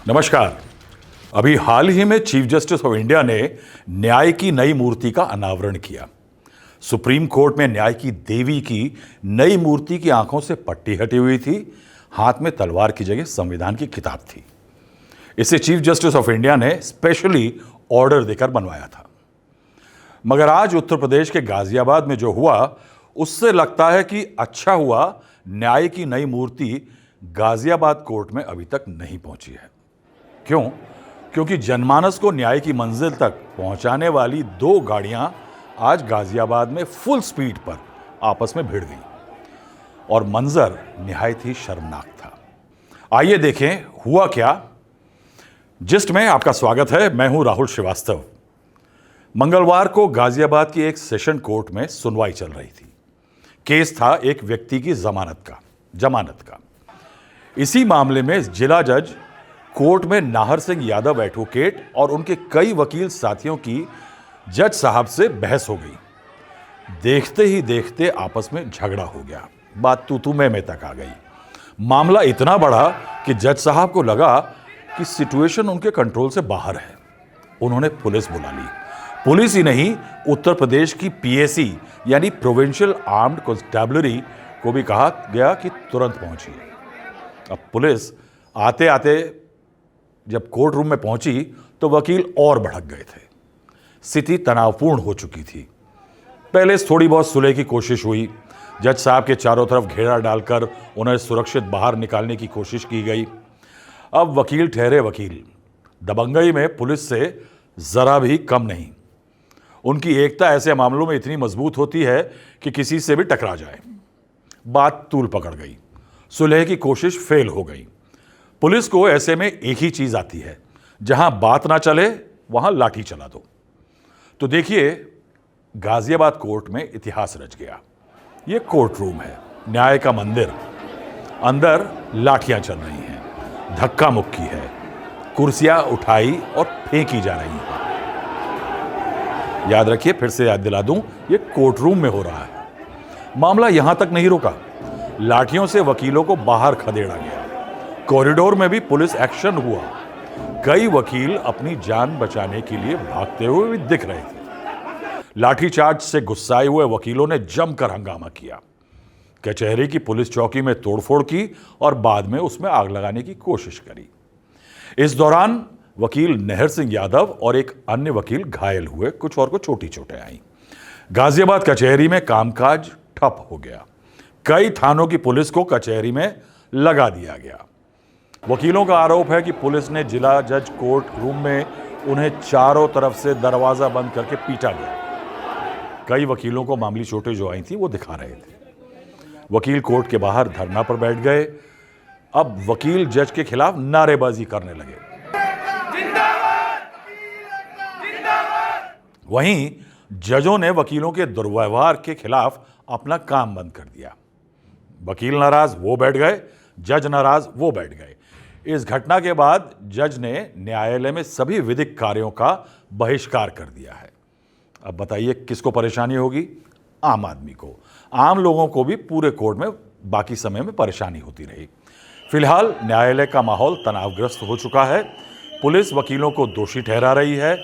नमस्कार। अभी हाल ही में चीफ जस्टिस ऑफ इंडिया ने न्याय की नई मूर्ति का अनावरण किया। सुप्रीम कोर्ट में न्याय की देवी की नई मूर्ति की आंखों से पट्टी हटी हुई थी, हाथ में तलवार की जगह संविधान की किताब थी। इसे चीफ जस्टिस ऑफ इंडिया ने स्पेशली ऑर्डर देकर बनवाया था। मगर आज उत्तर प्रदेश के गाजियाबाद में जो हुआ, उससे लगता है कि अच्छा हुआ न्याय की नई मूर्ति गाजियाबाद कोर्ट में अभी तक नहीं पहुंची है। क्यों? क्योंकि जनमानस को न्याय की मंजिल तक पहुंचाने वाली दो गाड़ियां आज गाजियाबाद में फुल स्पीड पर आपस में भिड़ गईं और मंजर निहायत ही शर्मनाक था। आइए देखें हुआ क्या। जिस्ट में आपका स्वागत है। मैं हूं राहुल श्रीवास्तव। मंगलवार को गाजियाबाद की एक सेशन कोर्ट में सुनवाई चल रही थी। केस था एक व्यक्ति की जमानत का। इसी मामले में जिला जज कोर्ट में नाहर सिंह यादव एडवोकेट और उनके कई वकील साथियों की जज साहब से बहस हो गई। देखते ही देखते आपस में झगड़ा हो गया, बात तू मैं तक आ गई। मामला इतना बढ़ा कि जज साहब को लगा कि सिचुएशन उनके कंट्रोल से बाहर है। उन्होंने पुलिस बुला ली। पुलिस ही नहीं, उत्तर प्रदेश की पीएसी यानी प्रोविंशियल आर्म्ड कॉन्स्टेबलरी को भी कहा गया कि तुरंत पहुंचिए। अब पुलिस आते आते जब कोर्ट रूम में पहुंची तो वकील और भड़क गए थे। स्थिति तनावपूर्ण हो चुकी थी। पहले थोड़ी बहुत सुलह की कोशिश हुई। जज साहब के चारों तरफ घेरा डालकर उन्हें सुरक्षित बाहर निकालने की कोशिश की गई। अब वकील ठहरे वकील, दबंगई में पुलिस से जरा भी कम नहीं। उनकी एकता ऐसे मामलों में इतनी मजबूत होती है कि किसी से भी टकरा जाए। बात तूल पकड़ गई। सुलह की कोशिश फेल हो गई। पुलिस को ऐसे में एक ही चीज आती है, जहां बात ना चले वहां लाठी चला दो। तो देखिए, गाजियाबाद कोर्ट में इतिहास रच गया। यह कोर्ट रूम है, न्याय का मंदिर। अंदर लाठियां चल रही हैं, धक्का मुक्की है, कुर्सियां उठाई और फेंकी जा रही हैं। याद रखिए, फिर से याद दिला दूं, यह कोर्ट रूम में हो रहा है। मामला यहां तक नहीं रुका। लाठियों से वकीलों को बाहर खदेड़ा गया। कॉरिडोर में भी पुलिस एक्शन हुआ। कई वकील अपनी जान बचाने के लिए भागते हुए भी दिख रहे थे। लाठीचार्ज से गुस्साए हुए वकीलों ने जमकर हंगामा किया। कचहरी की पुलिस चौकी में तोड़फोड़ की और बाद में उसमें आग लगाने की कोशिश करी। इस दौरान वकील नाहर सिंह यादव और एक अन्य वकील घायल हुए। कुछ और को छोटी चोटें आई। गाजियाबाद कचहरी में कामकाज ठप हो गया। कई थानों की पुलिस को कचहरी में लगा दिया गया। वकीलों का आरोप है कि पुलिस ने जिला जज कोर्ट रूम में उन्हें चारों तरफ से दरवाजा बंद करके पीटा गया। कई वकीलों को मामूली चोटें जो आई थी वो दिखा रहे थे। वकील कोर्ट के बाहर धरना पर बैठ गए। अब वकील जज के खिलाफ नारेबाजी करने लगे। वहीं जजों ने वकीलों के दुर्व्यवहार के खिलाफ अपना काम बंद कर दिया। वकील नाराज, वो बैठ गए। जज नाराज, वो बैठ गए। इस घटना के बाद जज ने न्यायालय में सभी विधिक कार्यों का बहिष्कार कर दिया है। अब बताइए किसको परेशानी होगी? आम आदमी को। आम लोगों को भी पूरे कोर्ट में बाकी समय में परेशानी होती रही। फिलहाल न्यायालय का माहौल तनावग्रस्त हो चुका है। पुलिस वकीलों को दोषी ठहरा रही है।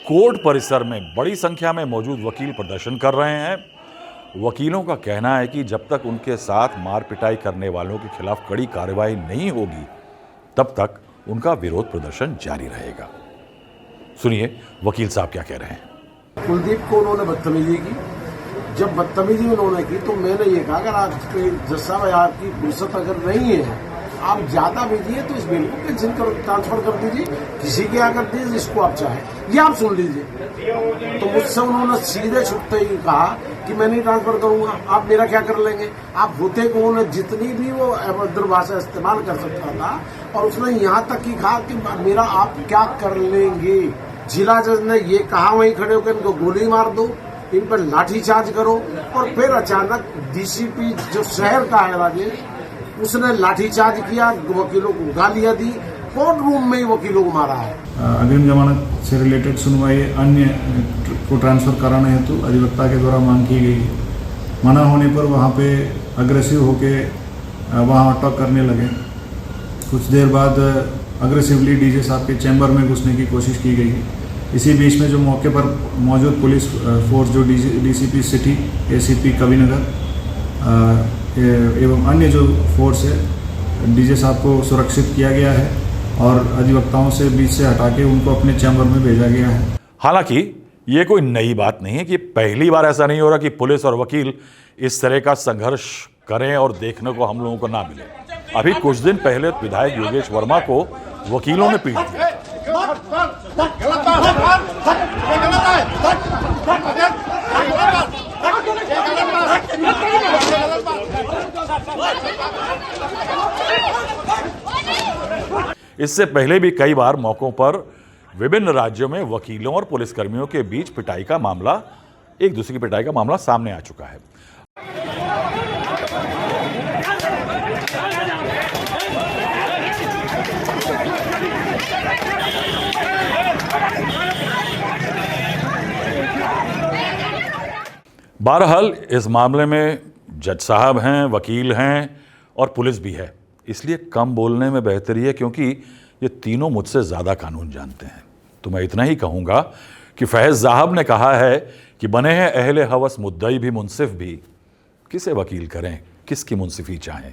कोर्ट परिसर में बड़ी संख्या में मौजूद वकील प्रदर्शन कर रहे हैं। वकीलों का कहना है कि जब तक उनके साथ मार पिटाई करने वालों के खिलाफ कड़ी कार्रवाई नहीं होगी, तब तक उनका विरोध प्रदर्शन जारी रहेगा। सुनिए वकील साहब क्या कह रहे हैं। कुलदीप को उन्होंने बदतमीजी की। जब बदतमीजी उन्होंने की तो मैंने ये कहा, अगर आपके जज साहब आपकी फुर्सत अगर नहीं है, आप ज्यादा भेजिए तो इस बिल को कैंसिल कर, ट्रांसफर कर दीजिए, किसी के यहाँ कर दीजिए, जिसको आप चाहें, ये आप सुन लीजिए। तो मुझसे उन्होंने सीधे छुपते ही कहा कि मैं नहीं ट्रांसफर करूंगा, आप मेरा क्या कर लेंगे। आप होते को उन्होंने जितनी भी वो अभद्र भाषा इस्तेमाल कर सकता था, और उसने यहाँ तक ही कहा कि मेरा आप क्या कर लेंगे। जिला जज ने ये कहा वहीं खड़े होकर इनको गोली मार दो, इन पर लाठीचार्ज करो। और फिर अचानक डीसीपी जो शहर का है राजेश, उसने लाठीचार्ज किया, वकीलों को गालियां दी, कोर्ट रूम में ही वकीलों को मारा है। अग्रिम जमानत से रिलेटेड सुनवाई अन्य को ट्रांसफर कराने हेतु अधिवक्ता के द्वारा मांग की गई। मना होने पर वहां पे अग्रेसिव होके वहां अटैक करने लगे। कुछ देर बाद अग्रेसिवली डीजे साहब के चैम्बर में घुसने की कोशिश की गई। इसी बीच में जो मौके पर मौजूद पुलिस फोर्स जो डीसीपी सिटी, एसीपी कविनगर एवं अन्य जो फोर्स है, डीजे साहब को सुरक्षित किया गया है और अधिवक्ताओं से बीच से हटा के उनको अपने चैम्बर में भेजा गया है। हालांकि ये कोई नई बात नहीं है कि पहली बार ऐसा नहीं हो रहा कि पुलिस और वकील इस तरह का संघर्ष करें और देखने को हम लोगों को ना मिले। अभी कुछ दिन पहले विधायक योगेश वर्मा को वकीलों ने पीट दिया। इससे पहले भी कई बार मौकों पर विभिन्न राज्यों में वकीलों और पुलिसकर्मियों के बीच पिटाई का मामला, एक दूसरे की पिटाई का मामला सामने आ चुका है। बहरहाल इस मामले में जज साहब हैं, वकील हैं और पुलिस भी है, इसलिए कम बोलने में बेहतरी है, क्योंकि ये तीनों मुझसे ज़्यादा कानून जानते हैं। तो मैं इतना ही कहूँगा कि फैज़ साहब ने कहा है कि बने हैं अहले हवस मुद्दई भी मुंसिफ भी, किसे वकील करें, किसकी मुंसिफी चाहें।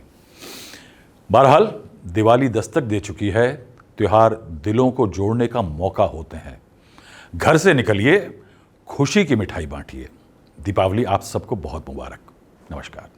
बहरहाल दिवाली दस्तक दे चुकी है, त्योहार दिलों को जोड़ने का मौका होते हैं। घर से निकलिए, खुशी की मिठाई बांटिए। दीपावली आप सबको बहुत मुबारक। नमस्कार।